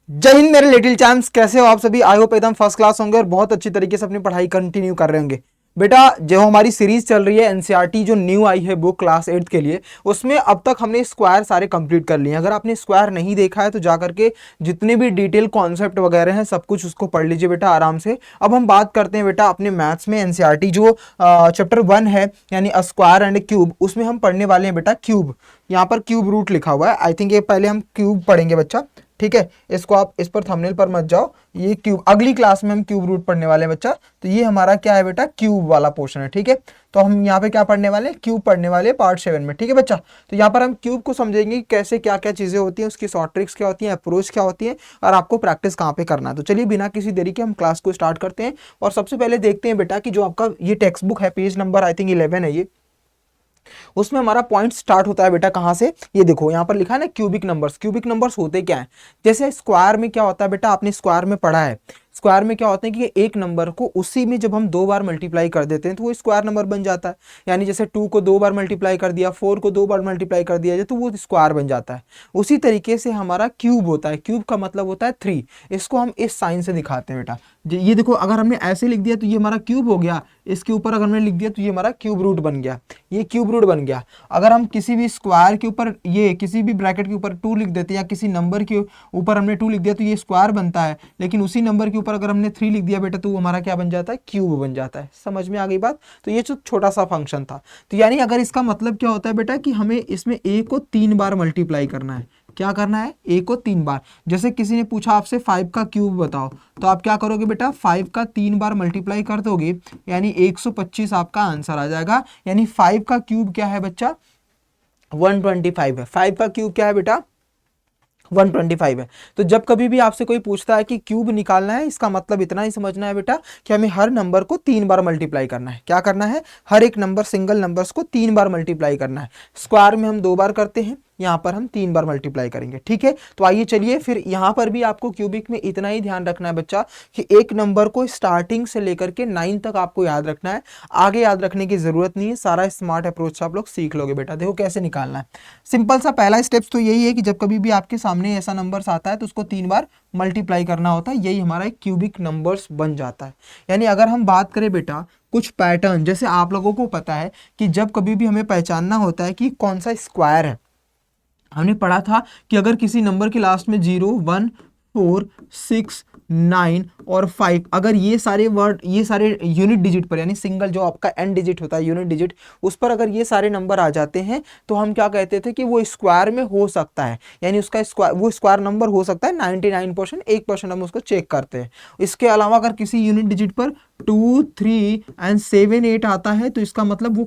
जय हिंद मेरे little champs, कैसे हो आप सभी। आई होप एकदम फर्स्ट क्लास होंगे और बहुत अच्छी तरीके से अपनी पढ़ाई कंटिन्यू कर रहे होंगे। बेटा, जो हमारी सीरीज चल रही है एनसीईआरटी जो न्यू आई है बुक क्लास 8 के लिए, उसमें अब तक हमने स्क्वायर सारे कंप्लीट कर लिए हैं। अगर आपने स्क्वायर नहीं देखा है तो जाकर के जितने भी डिटेल कॉन्सेप्ट वगैरह हैं सब कुछ उसको पढ़ लीजिए बेटा आराम से। अब हम बात करते हैं बेटा अपने मैथ्स में एनसीईआरटी जो चैप्टर 1 है यानी स्क्वायर एंड क्यूब, उसमें हम पढ़ने वाले हैं बेटा क्यूब। यहाँ पर क्यूब रूट लिखा हुआ है। आई थिंक ये पहले हम क्यूब पढ़ेंगे बच्चा, ठीक है। इसको आप इस पर थंबनेल पर मत जाओ। ये क्यूब अगली क्लास में हम क्यूब रूट पढ़ने वाले हैं बच्चा। तो ये हमारा क्या है बेटा, क्यूब वाला पोर्शन है, ठीक है। तो हम यहाँ पे क्या पढ़ने वाले हैं, क्यूब पढ़ने वाले हैं पार्ट 7 में, ठीक है बच्चा। तो यहाँ पर हम क्यूब को समझेंगे कि कैसे क्या क्या चीजें होती हैं, उसकी शॉर्ट ट्रिक्स क्या होती हैं, अप्रोच क्या होती है और आपको प्रैक्टिस कहाँ पे करना है। तो चलिए बिना किसी देरी के हम क्लास को स्टार्ट करते हैं। और सबसे पहले देखते हैं बेटा कि जो आपका ये टेक्स्ट बुक है, पेज नंबर आई थिंक 11 है ये, उसमें हमारा पॉइंट स्टार्ट होता है बेटा कहां से। ये देखो यहाँ पर लिखा है ना क्यूबिक नंबर्स। क्यूबिक नंबर्स होते क्या है, जैसे स्क्वायर में क्या होता है बेटा, आपने स्क्वायर में पढ़ा है। स्क्वायर में क्या होता है कि एक नंबर को उसी में जब हम 2 बार मल्टीप्लाई कर देते हैं तो वो स्क्वायर नंबर बन जाता है। यानी जैसे 2 को 2 बार मल्टीप्लाई कर दिया, 4 को 2 बार मल्टीप्लाई कर दिया जाए तो वो स्क्वायर बन जाता है। उसी तरीके से हमारा क्यूब होता है। क्यूब का मतलब होता है 3। इसको हम इस साइन से दिखाते हैं बेटा। ये देखो, अगर हमने ऐसे लिख दिया तो ये हमारा क्यूब हो गया। इसके ऊपर अगर हमने लिख दिया तो ये हमारा क्यूब रूट बन गया। ये क्यूब रूट बन गया। अगर हम किसी भी स्क्वायर के ऊपर, ये किसी भी ब्रैकेट के ऊपर 2 लिख देते हैं या किसी नंबर के ऊपर हमने 2 लिख दिया तो ये स्क्वायर बनता है। लेकिन उसी नंबर के ऊपर अगर हमने 3 लिख दिया बेटा तो वो हमारा क्या बन जाता है, क्यूब बन जाता है। समझ में आ गई बात। तो ये जो छोटा सा फंक्शन था, तो यानी अगर इसका मतलब क्या होता है बेटा कि हमें इसमें ए को 3 बार मल्टीप्लाई करना है। क्या करना है, ए को 3 बार। जैसे किसी ने पूछा आपसे 5 का क्यूब बताओ, तो आप क्या करोगे बेटा, 5 का 3 बार मल्टीप्लाई कर दोगे, यानी 125 आपका आंसर आ जाएगा। यानी 5 का क्यूब क्या है बच्चा, 125 है। 5 का क्यूब क्या है बेटा, 125 है। तो जब कभी भी आपसे कोई पूछता है कि क्यूब निकालना है, इसका मतलब इतना ही समझना है बेटा कि हमें हर नंबर को 3 बार मल्टीप्लाई करना है। क्या करना है, हर एक नंबर, सिंगल नंबर्स को 3 बार मल्टीप्लाई करना है। स्क्वायर में हम 2 बार करते हैं, यहाँ पर हम 3 बार मल्टीप्लाई करेंगे, ठीक है। तो आइए चलिए फिर यहाँ पर भी आपको क्यूबिक में इतना ही ध्यान रखना है बच्चा कि एक नंबर को स्टार्टिंग से लेकर के 9 तक आपको याद रखना है। आगे याद रखने की जरूरत नहीं है, सारा स्मार्ट अप्रोच आप लोग सीख लोगे बेटा। देखो कैसे निकालना है। सिंपल सा पहला स्टेप्स तो यही है कि जब कभी भी आपके सामने ऐसा नंबर्स आता है तो उसको 3 बार मल्टीप्लाई करना होता है। यही हमारा एक क्यूबिक नंबर्स बन जाता है। यानी अगर हम बात करें बेटा कुछ पैटर्न, जैसे आप लोगों को पता है कि जब कभी भी हमें पहचानना होता है कि कौन सा स्क्वायर है, हमने पढ़ा था कि अगर किसी नंबर के लास्ट में 0, 1, 4, 6, 9 और 5, अगर ये सारे वर्ड, ये सारे यूनिट डिजिट पर, यानी सिंगल जो आपका एन डिजिट होता है यूनिट डिजिट, उस पर अगर ये सारे नंबर आ जाते हैं तो हम क्या कहते थे कि वो स्क्वायर में हो सकता है। यानी उसका स्क्वायर, वो स्क्वायर नंबर हो सकता है 99%, 1% हम उसको चेक करते हैं। इसके अलावा अगर किसी यूनिट डिजिट पर 2, 3 एंड 7, 8 आता है तो इसका मतलब वो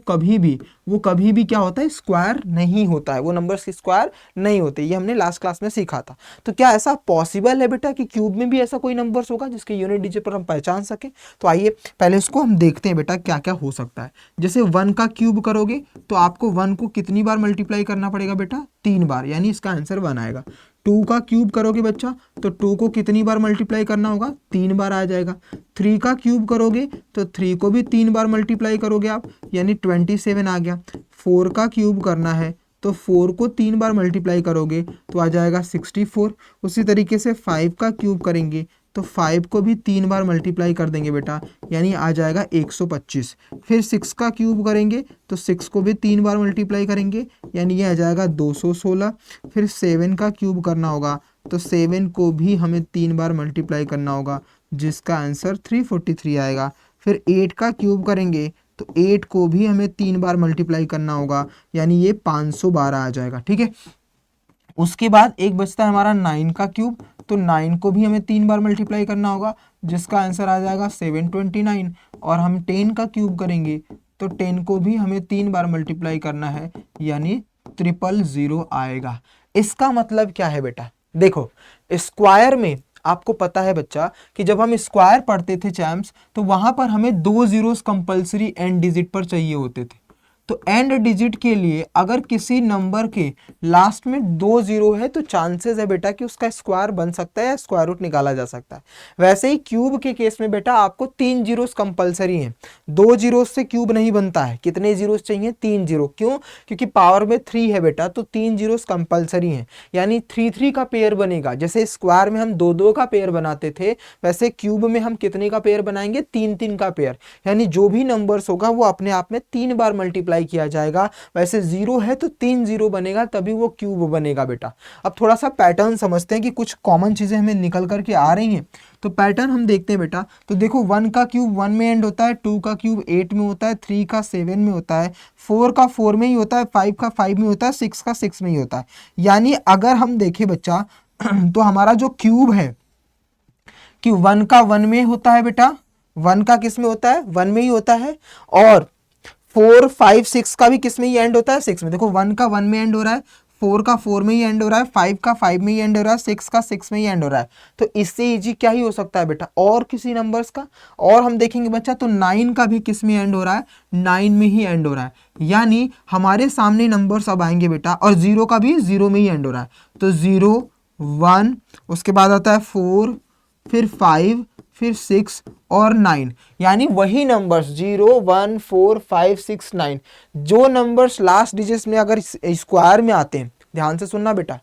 कभी भी क्या होता है, स्क्वायर नहीं होता है। वो नंबर्स स्क्वायर नहीं होते। ये हमने लास्ट क्लास में सीखा था। तो क्या ऐसा पॉसिबल है बेटा कि क्यूब में भी ऐसा कोई नंबर्स होगा जिसके यूनिट डिजिट पर हम पहचान सके। तो आइए पहले इसको हम देखते हैं बेटा क्या क्या हो सकता है। जैसे 1 का क्यूब करोगे तो आपको 1 को कितनी बार मल्टीप्लाई करना पड़ेगा बेटा, 3 बार, यानी इसका आंसर 1 आएगा। 2 का क्यूब करोगे बच्चा तो 2 को कितनी बार मल्टीप्लाई करना होगा, 3 बार आ जाएगा। 3 का क्यूब करोगे तो 3 को भी 3 बार मल्टीप्लाई करोगे आप, यानी 27 आ गया। 4 का क्यूब करना है तो 4 को 3 बार मल्टीप्लाई करोगे तो आ जाएगा 64। उसी तरीके से 5 का क्यूब करेंगे तो 5 को भी 3 बार मल्टीप्लाई कर देंगे बेटा, यानी आ जाएगा 125। फिर 6 का क्यूब करेंगे तो 6 को भी 3 बार मल्टीप्लाई करेंगे, यानी ये आ जाएगा 216। फिर 7 का क्यूब करना होगा तो 7 को भी हमें 3 बार मल्टीप्लाई करना होगा, जिसका आंसर 343 आएगा। फिर 8 का क्यूब करेंगे तो 8 को भी हमें 3 बार मल्टीप्लाई करना होगा, यानी ये 512 आ जाएगा, ठीक है। उसके बाद एक बचता है हमारा 9 का क्यूब, तो 9 को भी हमें 3 बार मल्टीप्लाई करना होगा, जिसका आंसर आ जाएगा 729। और हम 10 का क्यूब करेंगे तो 10 को भी हमें 3 बार मल्टीप्लाई करना है, यानी 000 आएगा। इसका मतलब क्या है बेटा, देखो स्क्वायर में आपको पता है बच्चा कि जब हम स्क्वायर पढ़ते थे चैम्प्स तो वहां पर हमें 2 जीरोस कंपलसरी एंड डिजिट पर चाहिए होते थे। तो एंड डिजिट के लिए अगर किसी नंबर के लास्ट में 2 जीरो है तो चांसेस है बेटा कि उसका स्क्वायर बन सकता है या स्क्वायर रूट निकाला जा सकता है। वैसे ही क्यूब के केस में बेटा आपको 3 जीरोस कंपलसरी हैं, 2 जीरोस से क्यूब नहीं बनता है। कितने जीरोस चाहिए? 3 जीरो। क्यों? क्योंकि पावर में 3 है बेटा, तो 3 जीरोस कंपलसरी हैं, यानी 3 3 का पेयर बनेगा। जैसे स्क्वायर में हम 2 2 का पेयर बनाते थे, वैसे क्यूब में हम कितने का पेयर बनाएंगे? 3 3 का पेयर, यानी जो भी नंबर्स होगा वो अपने आप में 3 बार मल्टीप्लाई किया जाएगा। वैसे जीरो है तो 3 जीरो बनेगा, तभी वो क्यूब बनेगा बेटा। अब थोड़ा सा पैटर्न समझते हैं कि कुछ कॉमन चीजें हमें निकल करके आ रही हैं, तो पैटर्न हम देखते हैं बेटा। तो देखो 1 का क्यूब 1 में एंड होता है, 2 का क्यूब 8 में होता है, 3 का 7 में होता है, 4 का 4 में ही होता है, 5 का 5 में होता है, 6 का 6 में ही होता है। यानी अगर हम देखें बच्चा तो हमारा जो क्यूब है कि 1 का 1 में होता है बेटा, 1 का किस में होता है? 1 में ही होता है। और 4 5 6 का भी किस में ही एंड होता है? 6 में। देखो 1 का 1 में एंड हो रहा है, 4 का 4 में ही एंड हो रहा है, 5 का 5 में ही एंड हो रहा है, 6 का 6 में ही एंड हो रहा है। तो इससे इजी क्या ही हो सकता है बेटा? और किसी नंबर्स का। और हम देखेंगे बच्चा तो 9 का भी किस में एंड हो रहा है? 9 में ही एंड हो रहा है। यानी हमारे सामने नंबर्स अब आएंगे बेटा, और 0 का भी 0 में ही एंड हो रहा है। तो 0 1, उसके बाद आता है 4, फिर 5, फिर 6 और 9, यानी वही नंबर्स 0 1 4 5 6 9, जो नंबर्स लास्ट डिजिट्स में अगर स्क्वायर में आते हैं, ध्यान से सुनना बेटा,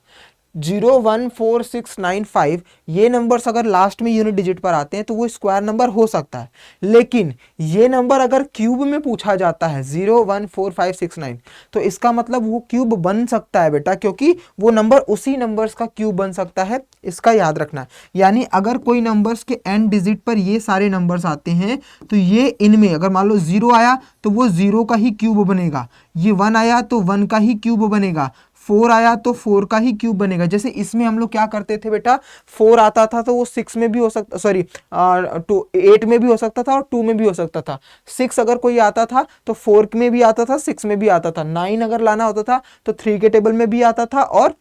0 1 4 6 9 5 ये नंबर्स अगर लास्ट में यूनिट डिजिट पर आते हैं तो वो स्क्वायर नंबर हो सकता है। लेकिन ये नंबर अगर क्यूब में पूछा जाता है 0 1 4 5 6 9, तो इसका मतलब वो क्यूब बन सकता है बेटा, क्योंकि वो नंबर उसी नंबर्स का क्यूब बन सकता है। इसका याद रखना है। यानी अगर कोई नंबर्स के एंड डिजिट पर ये सारे नंबर्स आते हैं तो ये इनमें अगर मान लो 0 आया तो वो 0 का ही क्यूब बनेगा, ये 1 आया तो 1 का ही क्यूब बनेगा, 4 आया तो 4 का ही क्यूब बनेगा। जैसे इसमें हम लोग क्या करते थे बेटा, 4 आता था तो वो 6 में भी हो सकता, सॉरी 8 में भी हो सकता था और 2 में भी हो सकता था। 6 अगर कोई आता था तो 4 में भी आता था, 6 में भी आता था। 9 अगर लाना होता था तो 3 के टेबल में भी आता था और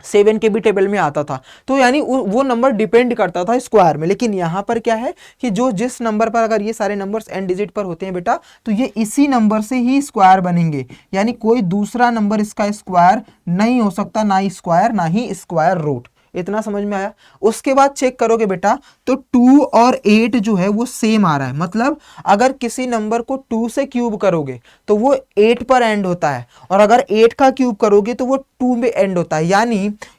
7 के भी टेबल में आता था। तो यानी वो नंबर डिपेंड करता था स्क्वायर में। लेकिन यहाँ पर क्या है कि जो जिस नंबर पर अगर ये सारे नंबर्स एंड डिजिट पर होते हैं बेटा, तो ये इसी नंबर से ही स्क्वायर बनेंगे, यानी कोई दूसरा नंबर इसका स्क्वायर नहीं हो सकता, ना स्क्वायर ना ही स्क्वायर रूट। इतना समझ में आया? उसके बाद चेक करोगे बेटा तो 2 और 8 जो है वो सेम आ रहा है। मतलब अगर किसी नंबर को 2 से क्यूब करोगे तो वो 8 पर एंड होता है, और अगर 8 का क्यूब करोगे तो वो 2 में एंड होता है।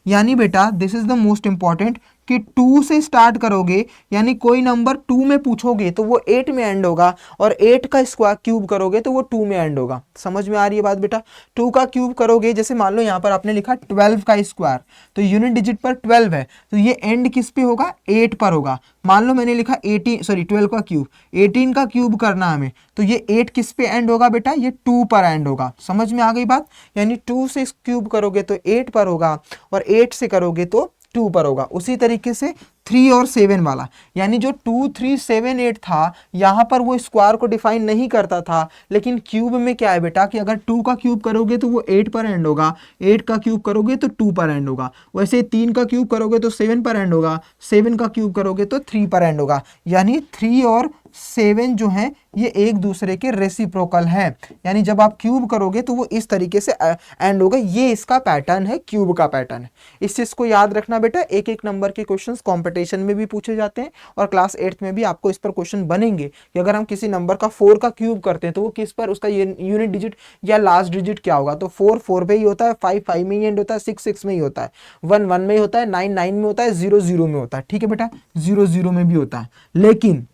यानी बेटा this is the most important कि 2 से स्टार्ट करोगे, यानी कोई नंबर 2 में पूछोगे तो वो 8 में एंड होगा, और 8 का स्क्वायर क्यूब करोगे तो वो 2 में एंड होगा। समझ में आ रही है बात बेटा? 2 का क्यूब करोगे, जैसे मान लो यहाँ पर आपने लिखा 12 का स्क्वायर, तो यूनिट डिजिट पर 12 है तो ये एंड किस पे होगा? 8 पर होगा। मान लो मैंने लिखा 12 का क्यूब, 18 का क्यूब करना हमें, तो ये 8 किस पे एंड होगा बेटा? ये 2 पर एंड होगा। समझ में आ गई बात? यानी 2 से क्यूब करोगे तो 8 पर होगा, और 8 से करोगे तो 2 पर होगा। उसी तरीके से 3 और 7 वाला, यानी जो 2 3 7 8 था यहाँ पर वो स्क्वायर को डिफाइन नहीं करता था, लेकिन क्यूब में क्या है बेटा कि अगर 2 का क्यूब करोगे तो वो 8 पर एंड होगा, 8 का क्यूब करोगे तो 2 पर एंड होगा, वैसे 3 का क्यूब करोगे तो 7 पर एंड होगा, 7 का क्यूब करोगे तो 3 पर एंड होगा। यानी 3 और 7 जो है ये एक दूसरे के रेसिप्रोकल है, यानी जब आप क्यूब करोगे तो वो इस तरीके से एंड होगा। ये इसका पैटर्न है, क्यूब का पैटर्न है। इस चीज को याद रखना बेटा। एक एक नंबर के क्वेश्चंस कंपटीशन में भी पूछे जाते हैं, और क्लास 8th में भी आपको इस पर क्वेश्चन बनेंगे कि अगर हम किसी नंबर का 4 का क्यूब करते हैं तो वो किस पर, उसका यूनिट डिजिट या लास्ट डिजिट क्या होगा? तो 4 4 पे ही होता है, 5 5 में ही एंड होता है, 6 6 में ही होता है, 1 1 में ही होता है, 9 9 में होता है, 0 0 में होता है। ठीक है बेटा, 0 0 में भी होता है। लेकिन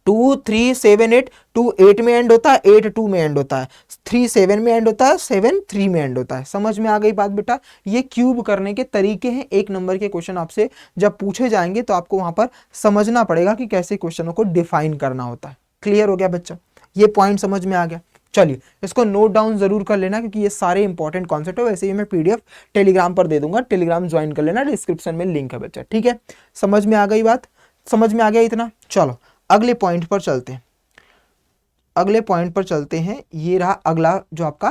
2 3 7 8, 2 8 में एंड होता है, 8 2 में एंड होता है, 3 7 में एंड होता है, 7 3 में एंड होता है। समझ में आ गई बात बेटा? ये क्यूब करने के तरीके हैं। एक नंबर के क्वेश्चन आपसे जब पूछे जाएंगे तो आपको वहां पर समझना पड़ेगा कि कैसे क्वेश्चनों को डिफाइन करना होता है। क्लियर हो गया बच्चा? ये पॉइंट समझ में आ गया? चलिए इसको नोट डाउन जरूर कर लेना, क्योंकि ये सारे इंपॉर्टेंट कॉन्सेप्ट है। वैसे ही मैं पीडीएफ टेलीग्राम पर दे दूंगा, टेलीग्राम ज्वाइन कर लेना, डिस्क्रिप्शन में लिंक है बच्चा। ठीक है, समझ में आ गई बात? समझ में आ गया इतना? चलो अगले पॉइंट पर चलते हैं। अगले पॉइंट पर चलते हैं। ये रहा अगला जो आपका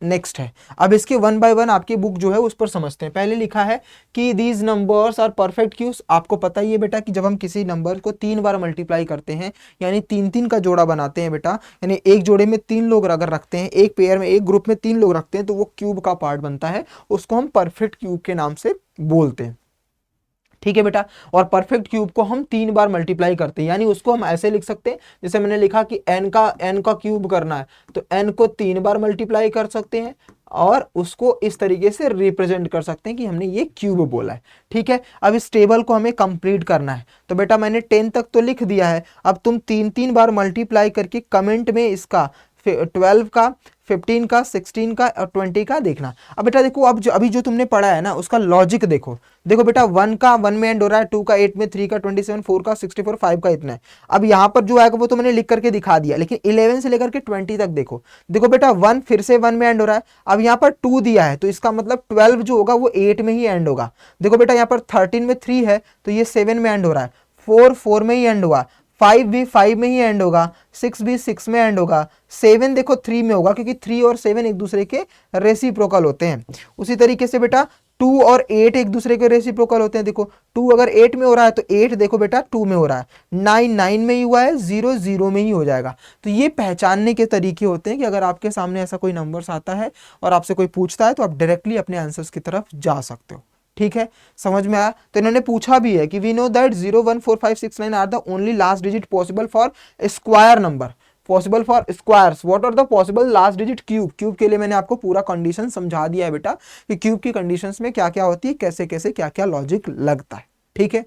नेक्स्ट है। अब इसके वन बाय वन आपकी बुक जो है उस पर समझते हैं। पहले लिखा है कि these numbers are perfect cubes. आपको पता ही है बेटा कि जब हम किसी नंबर को 3 बार मल्टीप्लाई करते हैं यानी 3 3 का जोड़ा बनाते हैं बेटा, यानी एक जोड़े में 3 लोग अगर रखते हैं, एक पेयर में एक ग्रुप में 3 लोग रखते हैं तो वो क्यूब का पार्ट बनता है, उसको हम परफेक्ट क्यूब के नाम से बोलते हैं। ठीक है बेटा, और परफेक्ट क्यूब को हम 3 बार मल्टीप्लाई करते हैं, यानी उसको हम ऐसे लिख सकते हैं जैसे मैंने लिखा कि n का क्यूब करना है तो n को 3 बार मल्टीप्लाई कर सकते हैं और उसको इस तरीके से रिप्रेजेंट कर सकते हैं कि हमने ये क्यूब बोला है। ठीक है, अब इस टेबल को हमें कंप्लीट करना है। तो बेटा मैंने 10 तक तो लिख दिया है, अब तुम 3 3 बार मल्टीप्लाई करके कमेंट में इसका 12 का, 15 का, 16 का और 20 का देखना। अब बेटा देखो, अब अभी जो तुमने पढ़ा है ना उसका लॉजिक देखो। देखो बेटा 1 का 1 में एंड हो रहा है, 2 का 8 में, 3 का 27, 4 का 64, 5 का इतना है। अब यहाँ पर जो आएगा वो तो मैंने लिख करके दिखा दिया, लेकिन 11 से लेकर के 20 तक देखो। देखो बेटा 1 फिर से 1 में एंड हो रहा है, अब यहाँ पर 2 दिया है तो इसका मतलब 12 जो होगा वो 8 में ही एंड होगा। देखो बेटा यहाँ पर 13 में 3 है तो ये 7 में एंड हो रहा है, 4 4 में ही एंड हुआ, 5 भी 5 में ही एंड होगा, 6 भी 6 में एंड होगा, 7 देखो 3 में होगा क्योंकि 3 और 7 एक दूसरे के रेसिप्रोकल होते हैं। उसी तरीके से बेटा 2 और 8 एक दूसरे के रेसिप्रोकल होते हैं। देखो 2 अगर 8 में हो रहा है तो 8 देखो बेटा 2 में हो रहा है, 9 9 में ही हुआ है, 0 0 में ही हो जाएगा। तो ये पहचानने के तरीके होते हैं कि अगर आपके सामने ऐसा कोई नंबर्स आता है और आपसे कोई पूछता है तो आप डायरेक्टली अपने आंसर्स की तरफ जा सकते हो। ठीक है, समझ में आया। तो इन्होंने पूछा भी है कि we know that 0 1 4 5 6 9 are the only last digit possible for square number, possible for squares. What are the possible last digit cube. Cube के लिए मैंने आपको पूरा कंडीशन समझा दिया है बेटा कि क्यूब की कंडीशंस में क्या क्या होती है, कैसे कैसे क्या क्या लॉजिक लगता है। ठीक है,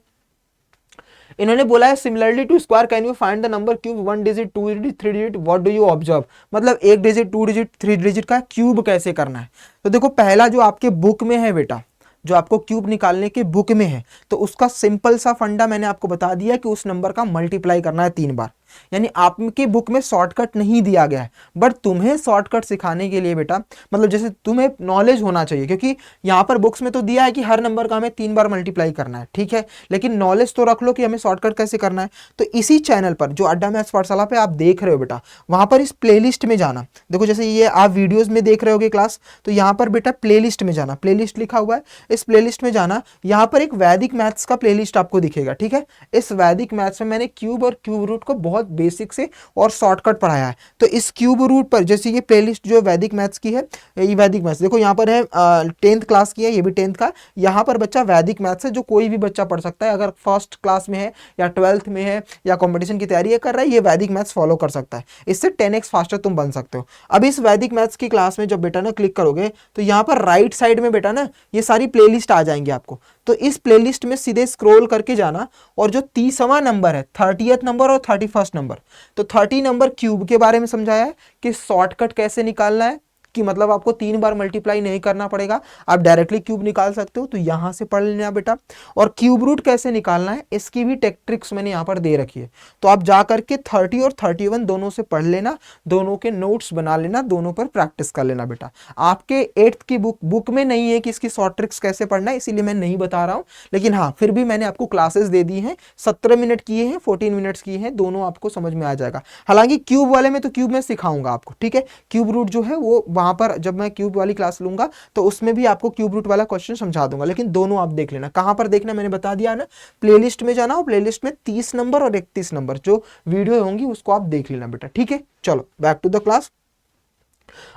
इन्होंने बोला है similarly to square can you find the number cube 1 digit 2 digit 3 digit, what do you observe. मतलब 1 डिजिट 2 डिजिट 3 डिजिट का क्यूब कैसे करना है। तो देखो पहला जो आपके बुक में है बेटा, जो आपको क्यूब निकालने के बुक में है, तो उसका सिंपल सा फंडा मैंने आपको बता दिया कि उस नंबर का मल्टीप्लाई करना है 3 बार। यानी आपके बुक में शॉर्टकट नहीं दिया गया है, बट तुम्हें शॉर्टकट सिखाने के लिए बेटा, मतलब जैसे तुम्हें नॉलेज होना चाहिए, क्योंकि यहाँ पर बुक्स में तो दिया है कि हर नंबर का हमें 3 बार मल्टीप्लाई करना है। ठीक है, लेकिन नॉलेज तो रख लो कि हमें शॉर्टकट कैसे करना है। तो इसी चैनल पर जो अड्डा मैथ्स पाठशाला पे आप देख रहे हो बेटा, वहां पर इस प्लेलिस्ट में जाना। देखो जैसे ये आप वीडियोज में देख रहे होगे क्लास, तो यहाँ पर बेटा प्लेलिस्ट में जाना, प्लेलिस्ट लिखा हुआ है, इस प्लेलिस्ट में जाना। यहाँ पर एक वैदिक मैथ्स का प्लेलिस्ट आपको दिखेगा। ठीक है, इस वैदिक मैथ्स में मैंने क्यूब और क्यूब रूट को बहुत बेसिक से और शॉर्टकट पढ़ाया है। तो इस क्यूब रूट पर जैसे ये प्लेलिस्ट जो वैदिक मैथ्स की है, ये वैदिक मैथ्स देखो यहाँ पर है, 10th क्लास की है, ये भी 10th का। यहाँ पर बच्चा वैदिक मैथ्स है जो कोई भी बच्चा पढ़ सकता है, अगर फर्स्ट क्लास में है या 12th में है या कंपटीशन की तैयारी कर रहा है, ये वैदिक मैथ्स फॉलो कर सकता है। इससे 10x फास्टर तुम बन सकते हो। अब इस वैदिक मैथ्स की क्लास में जब बेटा ना क्लिक करोगे तो यहाँ पर राइट साइड में बेटा ना ये सारी प्लेलिस्ट आ जाएंगी आपको। तो इस प्लेलिस्ट में सीधे स्क्रॉल करके जाना और जो 30वां नंबर है, 30th नंबर और 31st नंबर, तो 30 नंबर क्यूब के बारे में समझाया है कि शॉर्टकट कैसे निकालना है, कि मतलब आपको 3 बार मल्टीप्लाई नहीं करना पड़ेगा, आप डायरेक्टली क्यूब निकाल सकते हो। तो यहां से पढ़ लेना बेटा। और क्यूब रूट कैसे निकालना है इसकी भी ट्रिक्स मैंने यहाँ पर दे रखी है, तो आप जा करके 30 और 31 दोनों से पढ़ लेना, दोनों के नोट्स बना लेना, दोनों पर प्रैक्टिस कर लेना बेटा। आपके 8th की बुक में नहीं है कि इसकी शॉर्ट ट्रिक्स कैसे पढ़ना है, इसीलिए मैं नहीं बता रहा हूँ, लेकिन हाँ फिर भी मैंने आपको क्लासेस दे दी हैं, 17 मिनट किए हैं, 14 मिनट्स किए हैं, दोनों आपको समझ में आ जाएगा। हालांकि क्यूब वाले में तो क्यूब में सिखाऊंगा आपको। ठीक है, क्यूब रूट जो है वो वहां पर जब मैं क्यूब वाली क्लास लूंगा तो उसमें भी आपको क्यूब रूट वाला क्वेश्चन समझा दूंगा, लेकिन दोनों आप देख लेना। कहां पर देखना मैंने बता दिया ना, प्लेलिस्ट में जाना और प्लेलिस्ट में 30 नंबर और 31 नंबर जो वीडियो होंगी उसको आप देख लेना बेटा। ठीक है, चलो बैक टू द क्लास।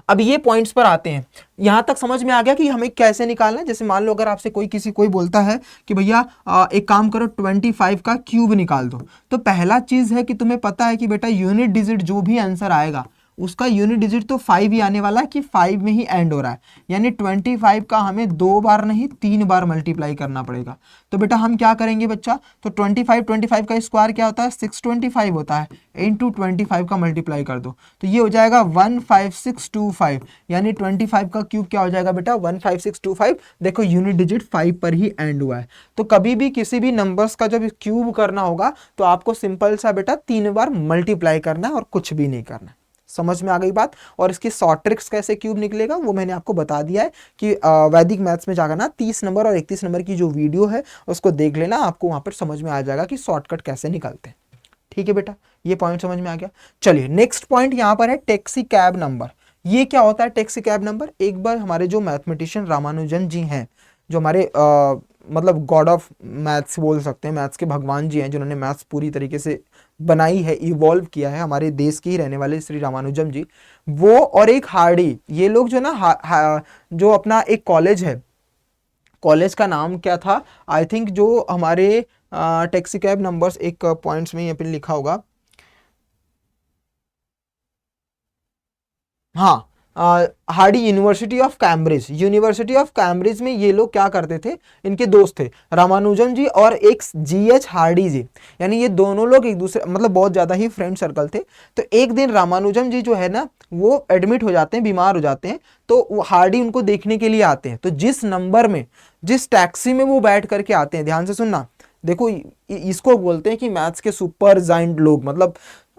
अब ये पॉइंट्स पर आते हैं, यहां तक समझ में आ गया कि हमें कैसे निकालना है। जैसे मान लो अगर आपसे कोई बोलता है कि भैया एक काम करो 25 का क्यूब निकाल दो, तो पहला चीज है कि तुम्हें पता है कि बेटा यूनिट डिजिट जो भी आंसर आएगा उसका यूनिट डिजिट तो 5 ही आने वाला है, कि 5 में ही एंड हो रहा है, यानी 25 का हमें 2 बार नहीं 3 बार मल्टीप्लाई करना पड़ेगा। तो बेटा हम क्या करेंगे बच्चा, तो 25 का स्क्वायर क्या होता है, 625 होता है, इंटू 25 का मल्टीप्लाई कर दो तो ये हो जाएगा 15625, यानी 25 का क्यूब क्या हो जाएगा बेटा 15625। देखो यूनिट डिजिट 5 पर ही एंड हुआ है। तो कभी भी किसी भी नंबर्स का जब क्यूब करना होगा तो आपको सिंपल सा बेटा 3 बार मल्टीप्लाई करना है और कुछ भी नहीं करना। समझ में आ गई बात। और इसकी शॉर्ट ट्रिक्स कैसे क्यूब निकलेगा वो मैंने आपको बता दिया है कि वैदिक मैथ्स में जाकर ना 30 नंबर और 31 नंबर की जो वीडियो है उसको देख लेना, आपको वहां पर समझ में आ जाएगा कि शॉर्टकट कैसे निकलते हैं। ठीक है बेटा, ये पॉइंट समझ में आ गया। चलिए नेक्स्ट पॉइंट यहाँ पर है टैक्सी कैब नंबर। ये क्या होता है टैक्सी कैब नंबर? एक बार हमारे जो मैथमेटिशियन रामानुजन जी हैं, जो हमारे मतलब गॉड ऑफ मैथ्स बोल सकते हैं, मैथ्स के भगवान जी हैं, जिन्होंने मैथ्स पूरी तरीके से बनाई है, इवॉल्व किया है, हमारे देश के ही रहने वाले श्री रामानुजम जी, वो और एक हार्डी, ये लोग जो ना जो अपना एक कॉलेज है, कॉलेज का नाम क्या था आई थिंक, जो हमारे टैक्सी कैब नंबर्स एक पॉइंट्स में यहाँ पे लिखा होगा, हाँ, हार्डी, यूनिवर्सिटी ऑफ कैम्ब्रिज में ये लोग क्या करते थे, इनके दोस्त थे रामानुजन जी और एक जीएच हार्डी जी, यानी ये दोनों लोग एक दूसरे मतलब बहुत ज़्यादा ही फ्रेंड सर्कल थे। तो एक दिन रामानुजन जी जो है ना वो एडमिट हो जाते हैं, बीमार हो जाते हैं, तो वो हार्डी उनको देखने के लिए आते हैं। तो जिस नंबर में, जिस टैक्सी में वो बैठ करके आते हैं, ध्यान से सुनना, देखो इसको बोलते हैं कि मैथ्स के सुपर जाइंट लोग, मतलब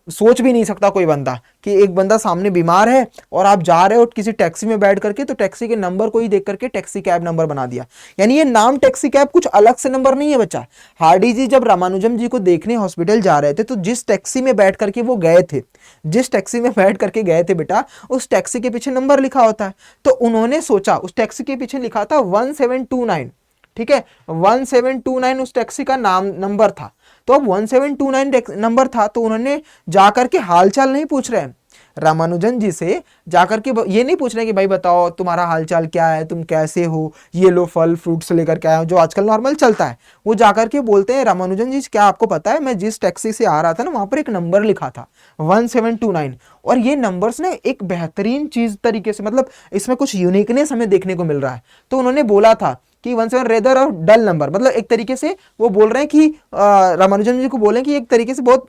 सोच भी नहीं सकता कोई बंदा कि एक बंदा सामने बीमार है और आप जा रहे हो किसी टैक्सी में बैठ करके, तो टैक्सी के नंबर को ही देख करके टैक्सी कैब नंबर बना दिया। यानी ये नाम टैक्सी कैब कुछ अलग से नंबर नहीं है बच्चा। हार्डी जी जब रामानुजम जी को देखने हॉस्पिटल जा रहे थे, तो जिस टैक्सी में बैठ करके वो गए थे, जिस टैक्सी में बैठ करके गए थे बेटा, उस टैक्सी के पीछे नंबर लिखा होता है। तो उन्होंने सोचा, उस टैक्सी के पीछे लिखा था 1729, ठीक है, 1729 उस टैक्सी का नाम नंबर था। तो अब 1729 नंबर था, तो उन्होंने जाकर के हालचाल नहीं पूछ रहे हैं रामानुजन जी से, जाकर के ये नहीं पूछ रहे कि भाई बताओ तुम्हारा हालचाल क्या है, तुम कैसे हो, ये लो फल फ्रूट्स लेकर के आए हो, जो आजकल नॉर्मल चलता है। वो जाकर के बोलते हैं रामानुजन जी क्या आपको पता है मैं जिस टैक्सी से आ रहा था ना, वहां पर एक नंबर लिखा था 1729, और ये नंबर्स ने एक बेहतरीन चीज तरीके से, मतलब इसमें कुछ यूनिकनेस हमें देखने को मिल रहा है। तो उन्होंने बोला था कि 17 रेदर और डल नंबर, मतलब एक तरीके से वो बोल रहे हैं कि रामानुजन जी को बोले कि एक तरीके से बहुत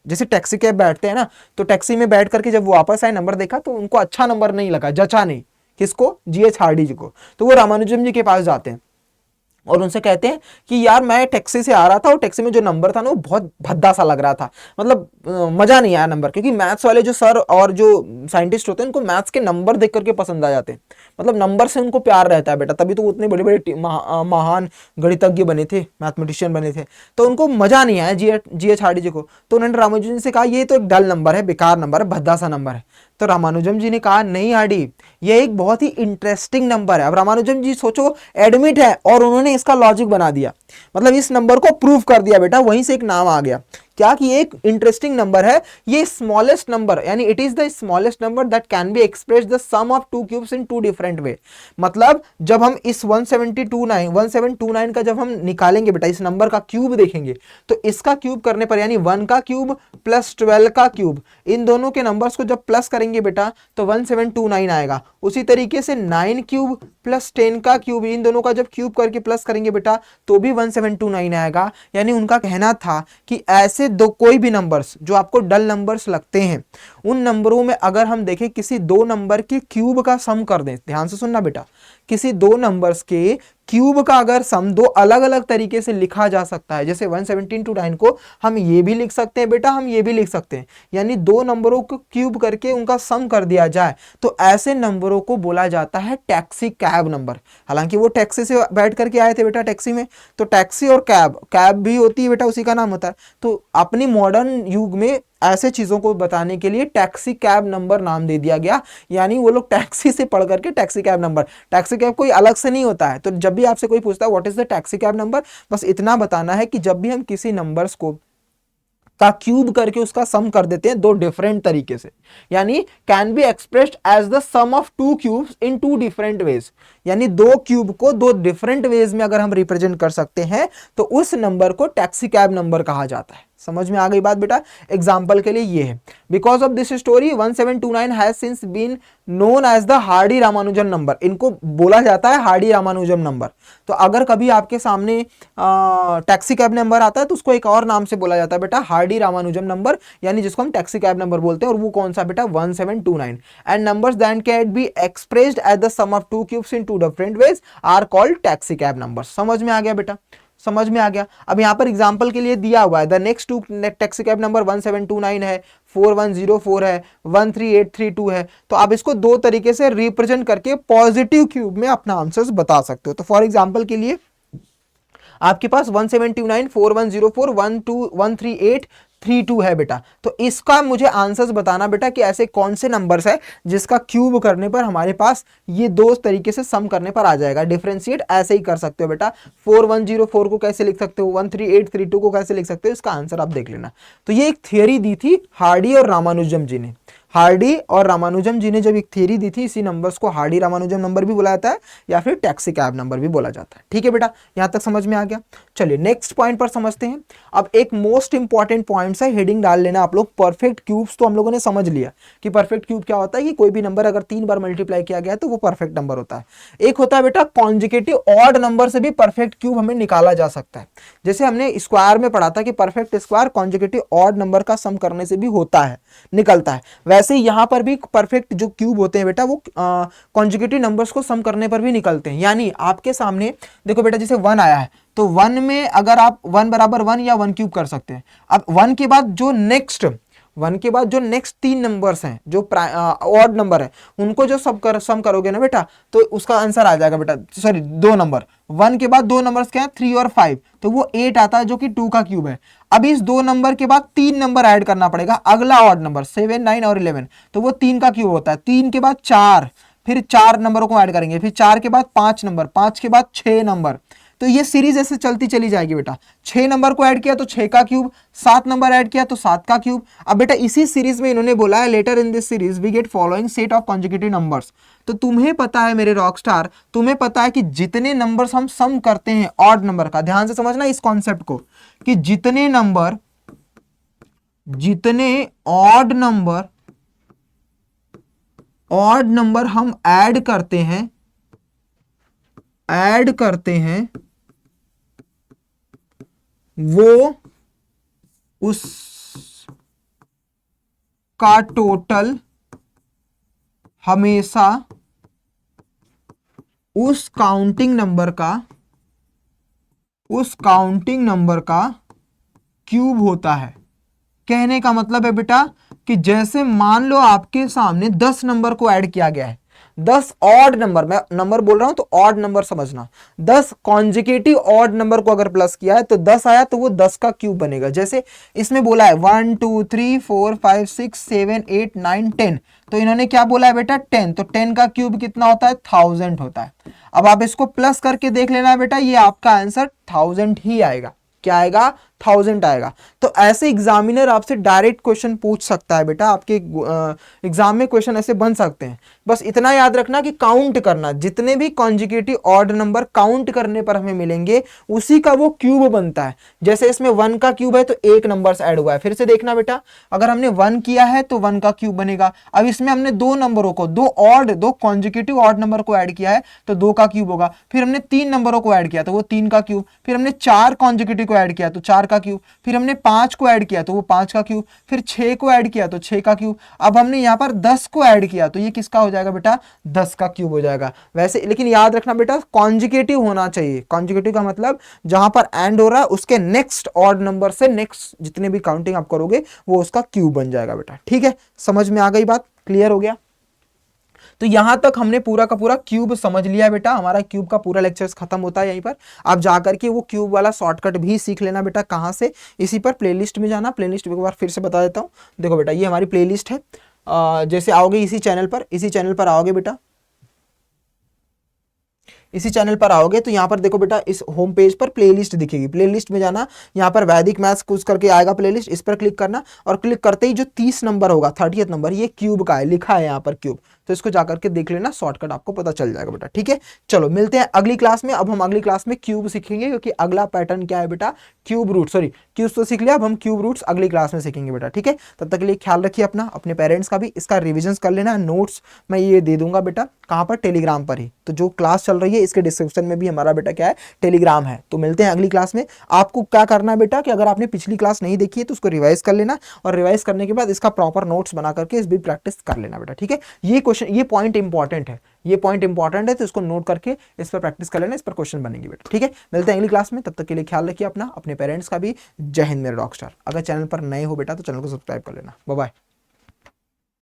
जैसे टैक्सी कैब बैठते हैं ना, तो टैक्सी में बैठ करके जब वो वापस आए नंबर देखा तो उनको अच्छा नंबर नहीं लगा, जचा नहीं। किसको? जीएच हार्डी जी को। तो वो रामानुजन जी के पास जाते हैं और उनसे कहते हैं कि यार मैं टैक्सी से आ रहा था और टैक्सी में जो नंबर था ना वो बहुत भद्दा सा लग रहा था, मतलब मजा नहीं आया नंबर, क्योंकि मैथ्स वाले जो सर और जो साइंटिस्ट होते हैं उनको मैथ्स के नंबर देख करके पसंद आ जाते हैं, मतलब नंबर से उनको प्यार रहता है बेटा, तभी तो वो उतने बड़े बड़े महान गणितज्ञ बने थे, मैथमेटिशियन बने थे। तो उनको मजा नहीं आया जीएच हार्डी जी को। तो उन्होंने रामानुजन से कहा ये तो एक डल नंबर है, बेकार नंबर है, भद्दा सा नंबर है। तो रामानुजम जी ने कहा नहीं हार्डी, ये एक बहुत ही इंटरेस्टिंग नंबर है। अब रामानुजम जी सोचो एडमिट है और उन्होंने इसका लॉजिक बना दिया, मतलब इस नंबर को प्रूव कर दिया बेटा, वहीं से एक नाम आ गया क्या कि एक इंटरेस्टिंग नंबर है ये, स्मॉलेस्ट नंबर, यानी it is the smallest number that can be express the sum of two cubes in two different way. मतलब जब हम इस 1729 का जब हम निकालेंगे बेटा, इस नंबर का क्यूब देखेंगे, तो इसका क्यूब करने पर यानी 1 का क्यूब प्लस 12 का क्यूब, इन दोनों के नंबर्स को जब प्लस करेंगे बेटा तो 1729 आएगा। उसी तरीके से 9 क्यूब प्लस 10 का क्यूब, इन दोनों का जब क्यूब करके प्लस करेंगे बेटा तो भी 1729 आएगा। यानी उनका कहना था कि ऐसे दो कोई भी नंबर्स जो आपको डल नंबर्स लगते हैं, उन नंबरों में अगर हम देखें किसी दो नंबर के क्यूब का सम कर दें, ध्यान से सुनना बेटा, किसी दो नंबर्स के क्यूब का अगर सम दो अलग अलग तरीके से लिखा जा सकता है, जैसे 11729 को हम ये भी लिख सकते हैं बेटा, हम ये भी लिख सकते हैं, यानी दो नंबरों को क्यूब करके उनका सम कर दिया जाए, तो ऐसे नंबरों को बोला जाता है टैक्सी कैब नंबर। हालांकि वो टैक्सी से बैठ करके आए थे बेटा टैक्सी में, तो टैक्सी और कैब, कैब भी होती है बेटा, उसी का नाम होता है। तो अपनी मॉडर्न युग में ऐसे चीजों को बताने के लिए टैक्सी कैब नंबर नाम दे दिया गया, यानी वो लोग टैक्सी से पढ़ करके taxi cab number, taxi cab कोई अलग से नहीं होता है। तो जब भी आपसे कोई पूछता है what is the taxi cab number, बस इतना बताना है कि जब भी हम किसी नंबर्स को का क्यूब करके उसका सम कर देते हैं दो डिफरेंट तरीके से, यानी can be expressed as the sum of two cubes in two different ways, यानी दो क्यूब को दो डिफरेंट वेज में अगर हम रिप्रेजेंट कर सकते हैं तो उस नंबर को टैक्सी कैब नंबर कहा जाता है। समझ में आ गई बात बेटा? एग्जाम्पल के लिए ये है, because of this story 1729 has since been known as the Hardy Ramanujan number, इनको बोला जाता है हार्डी रामानुजन नंबर। तो अगर कभी आपके सामने टैक्सी कैब नंबर आता है तो उसको एक और नाम से बोला जाता है बेटा हार्डी रामानुजन नंबर, यानी जिसको हम टैक्सी कैब नंबर बोलते हैं, और वो कौन सा बेटा 1729। And numbers that can be expressed as the sum of two cubes in two different ways are called taxi cab number. समझ में आ गया बेटा? समझ में आ गया। अब यहाँ पर एग्जाम्पल के लिए दिया हुआ है the next two taxi cab number 1729 है, 4104 है, 13832 है। तो आप इसको दो तरीके से रिप्रेजेंट करके पॉजिटिव क्यूब में अपना आंसर्स बता सकते हो। तो फॉर एग्जाम्पल के लिए आपके पास 179, 4104, 138 32 है बेटा। तो इसका मुझे आंसर्स बताना बेटा कि ऐसे कौन से नंबर्स है जिसका क्यूब करने पर हमारे पास ये दो तरीके से सम करने पर आ जाएगा। डिफरेंशिएट ऐसे ही कर सकते हो बेटा, 4104 को कैसे लिख सकते हो, 13832 को कैसे लिख सकते हो, इसका आंसर आप देख लेना। तो ये एक थियरी दी थी हार्डी और रामानुजम जी ने। हार्डी और रामानुजम जी ने जब एक थियरी दी थी, इसी नंबर्स को हार्डी रामानुजम नंबर भी बोला जाता है या फिर टैक्सी कैब नंबर भी बोला जाता है। ठीक है बेटा, यहां तक समझ में आ गया। चलिए नेक्स्ट पॉइंट पर समझते हैं। अब एक मोस्ट इंपॉर्टेंट पॉइंट है, हेडिंग डाल लेना आप लोग। परफेक्ट क्यूब्स तो हम लोगों ने समझ लिया कि परफेक्ट क्यूब क्या होता है, कि कोई भी नंबर अगर 3 बार मल्टीप्लाई किया गया है तो वो परफेक्ट नंबर होता है। एक होता है बेटा कॉन्जिक्यूटिव ऑड नंबर से भी परफेक्ट क्यूब हमें निकाला जा सकता है। जैसे हमने स्क्वायर में पढ़ा था कि perfect square consecutive odd number का सम करने से भी होता है, निकलता है। वैसे ही यहां पर भी परफेक्ट जो क्यूब होते हैं बेटा वो कॉन्जिक्यूटिव नंबर्स को सम करने पर भी निकलते हैं। यानी आपके सामने देखो बेटा, जैसे 1 आया है तो 1 में अगर आप 1 बराबर 1 या 1 क्यूब कर सकते हैं। अब 1 के बाद जो नेक्स्ट 3 नंबर्स हैं जो ऑड नंबर है, उनको जो सम करोगे ना बेटा तो उसका आंसर आ जाएगा बेटा, सॉरी 2 नंबर, 1 के बाद 2 नंबर्स क्या है 3 और 5, तो वो 8 आता है जो कि 2 का क्यूब है। अब इस 2 नंबर के बाद 3 नंबर ऐड करना पड़ेगा, अगला ऑड नंबर 7, 9 और 11, तो वो 3 का क्यूब होता है। 3 के बाद 4, फिर 4 नंबरों को ऐड करेंगे, फिर 4 के बाद 5 नंबर, 5 के बाद 6 नंबर, तो ये सीरीज ऐसे चलती चली जाएगी बेटा। 6 नंबर को ऐड किया तो 6 का क्यूब, 7 नंबर ऐड किया तो 7 का क्यूब। अब बेटा इसी सीरीज में इन्होंने बोला है later in this series we get following set of consecutive numbers. तो तुम्हें पता है मेरे रॉकस्टार, तुम्हें पता है कि जितने नंबर्स हम सम करते हैं ऑड नंबर का, ध्यान से समझना इस कॉन्सेप्ट को, कि जितने ऑड नंबर हम ऐड करते हैं वो उसका टोटल हमेशा उस काउंटिंग नंबर का क्यूब होता है। कहने का मतलब है बेटा कि जैसे मान लो आपके सामने 10 नंबर को ऐड किया गया है, 10 ऑड नंबर, मैं नंबर बोल रहा हूं तो ऑड नंबर समझना, 10 कॉन्जिक्यूटिव ऑड नंबर को अगर प्लस किया है तो 10 आया तो वो 10 का क्यूब बनेगा। जैसे इसमें बोला है 1 2 3 4 5 6 7 8 9 10, तो इन्होंने क्या बोला है बेटा 10, तो 10 का क्यूब कितना होता है 1000 होता है। अब आप इसको प्लस करके देख लेना है बेटा, ये आपका आंसर 1000 ही आएगा। क्या आएगा 1000 आएगा। तो ऐसे एग्जामिनर आपसे डायरेक्ट क्वेश्चन पूछ सकता है बेटा, आपके एग्जाम में क्वेश्चन ऐसे बन सकते हैं। बस इतना याद रखना कि काउंट करना, जितने भी कॉन्जिक्यूटिव ऑड नंबर काउंट करने पर हमें मिलेंगे उसी का वो क्यूब बनता है। जैसे इसमें 1 का क्यूब है तो 1 नंबर ऐड हुआ है, फिर से देखना बेटा, अगर हमने 1 किया है तो 1 का क्यूब बनेगा। अब इसमें हमने 2 नंबरों को, दो कॉन्जिक्यूटिव ऑड नंबर को ऐड किया है तो 2 का क्यूब होगा। फिर हमने 3 नंबरों को ऐड किया तो वो 3 का क्यूब, फिर हमने 4 कॉन्जिक्यूटिव को ऐड किया तो 4 का क्यूब, फिर हमने 5 को ऐड किया तो वो 5 का क्यूब, फिर 6 को ऐड किया तो 6 का क्यूब। अब हमने यहाँ पर 10 को ऐड किया तो ये किसका हो जाएगा बेटा 10 का क्यूब हो जाएगा। वैसे लेकिन याद रखना बेटा कॉन्जिक्यूटिव होना चाहिए। कॉन्जिक्यूटिव का मतलब जहां पर एंड हो रहा है उसके नेक्स्ट ऑड नंबर से नेक्स्ट जितने भी काउंटिंग आप करोगे वो उसका क्यूब बन जाएगा बेटा। ठीक है, समझ में आ गई बात, क्लियर हो गया। तो यहां तक हमने पूरा का पूरा क्यूब समझ लिया बेटा। हमारा क्यूब का पूरा लेक्चर खत्म होता है यहीं पर। आप जाकर के वो क्यूब वाला शॉर्टकट भी सीख लेना बेटा। कहां से, इसी पर प्लेलिस्ट में जाना। प्लेलिस्ट एक बार फिर से बता देता हूं, देखो बेटा ये हमारी प्लेलिस्ट है। जैसे आओगे इसी चैनल पर आओगे बेटा, इसी चैनल पर आओगे तो यहाँ पर देखो बेटा इस होम पेज पर प्लेलिस्ट दिखेगी। प्लेलिस्ट में जाना, यहाँ पर वैदिक मैथ्स कुछ करके आएगा प्लेलिस्ट, इस पर क्लिक करना और क्लिक करते ही जो 30 नंबर होगा 30th नंबर, ये क्यूब का है, लिखा है यहाँ पर क्यूब, तो इसको जाकर के देख लेना, शॉर्टकट आपको पता चल जाएगा बेटा। ठीक है, चलो मिलते हैं अगली क्लास में। अब हम अगली क्लास में क्यूब सीखेंगे क्योंकि अगला पैटर्न क्या है बेटा, क्यूब रूट, सॉरी क्यूब तो सीख लिया, अब हम क्यूब रूट्स अगली क्लास में सीखेंगे बेटा। ठीक है, तब तक के लिए ख्याल रखिए अपना, अपने पेरेंट्स का भी। इसका रिविजन कर लेना, नोट्स मैं ये दे दूंगा बेटा, कहाँ पर, टेलीग्राम पर ही। तो जो क्लास चल रही है इसके डिस्क्रिप्शन में भी हमारा बेटा क्या है, टेलीग्राम है। तो मिलते हैं अगली क्लास में। आपको क्या करना है बेटा कि अगर आपने पिछली क्लास नहीं देखी है तो उसको रिवाइज कर लेना, और रिवाइज करने के बाद इसका प्रॉपर नोट्स बना करके इस भी प्रैक्टिस कर लेना बेटा। ठीक है, ये क्वेश्चन, ये पॉइंट इंपॉर्टेंट है, ये पॉइंट इंपॉर्टेंट है, तो इसको नोट करके इस पर प्रैक्टिस कर लेना, इस पर क्वेश्चन बनेंगे बेटा। ठीक है, मिलते हैं अगली क्लास में, तब तक के लिए ख्याल रखिए अपना, अपने पेरेंट्स का भी। जय हिंद मेरे रॉकस्टार। अगर चैनल पर नए हो बेटा तो चैनल को सब्सक्राइब कर लेना। Bye bye.